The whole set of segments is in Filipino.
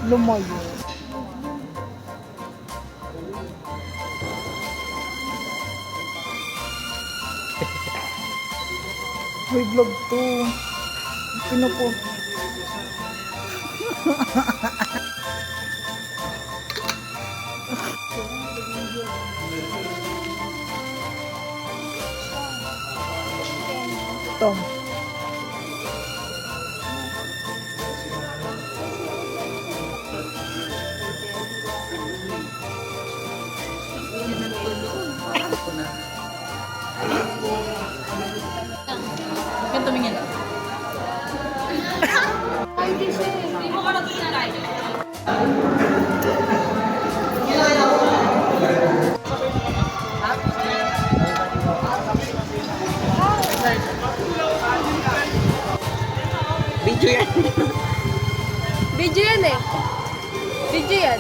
Lumayo. May vlog to. Pinupo. Tom. Ganito tumingin. Hindi mo ka natutunan. Video yan. Video yan eh. Video yan.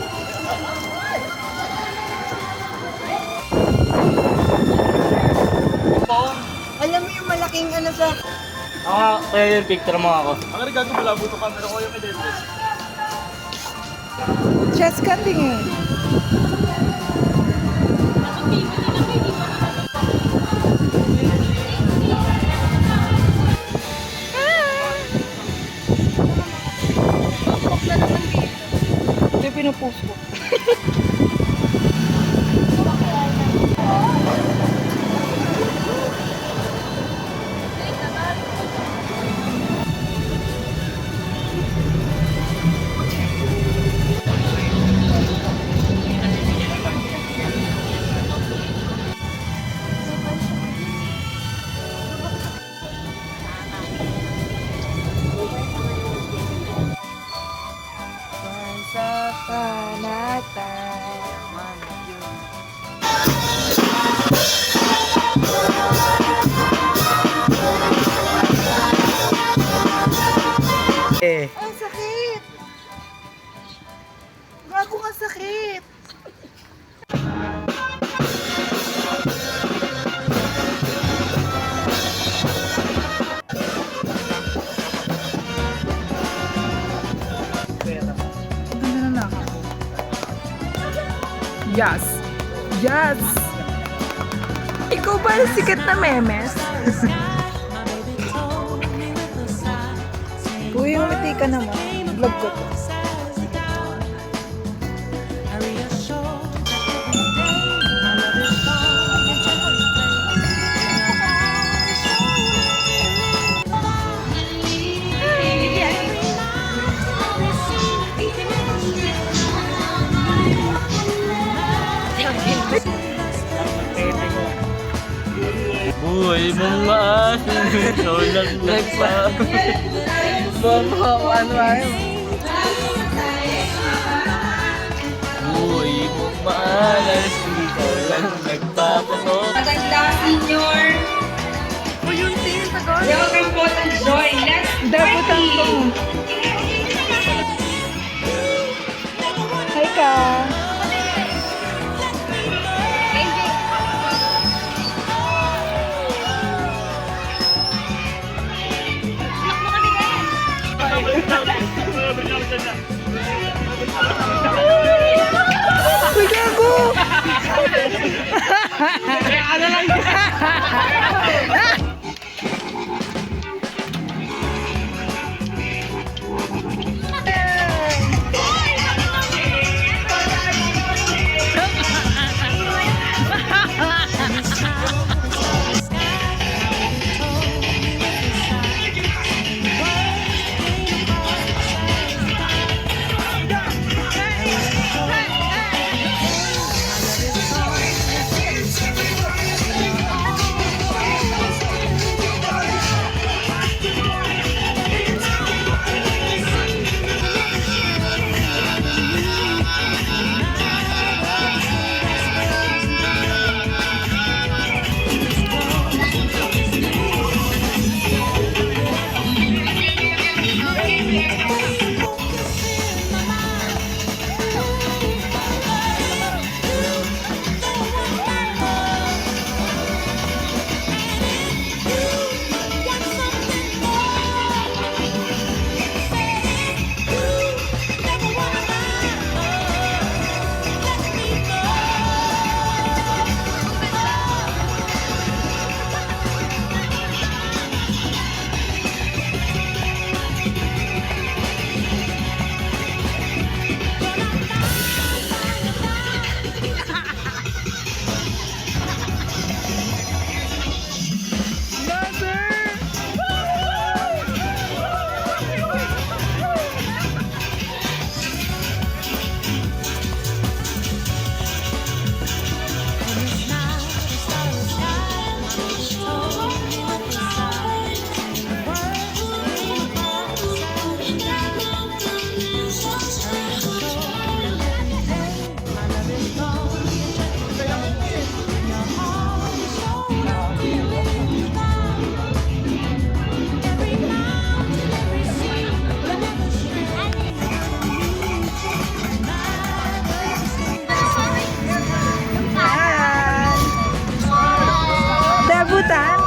Alam mo yung malaking ano sa... Kaya yung picture mo ako. Ang regado malabo to camera ko yung edentes. Chest cutting eh. Ito yung pinupost ko. Sa panatag. Ang sakit! Gago ka sakit! Ganda na ako. Yes! Yes! Ikaw ba ang sikat na memes? Uy, umiti ka naman. Vlog ko to. Buhay mong maasin, solang nagpapit. Ano ay? Buhay mong maalas, solang nagpapatok. Maganda, senior. Welcome po to Joy. Let's Dabutan ko. Hi ka. Uy, gago! Ano lang pulutan.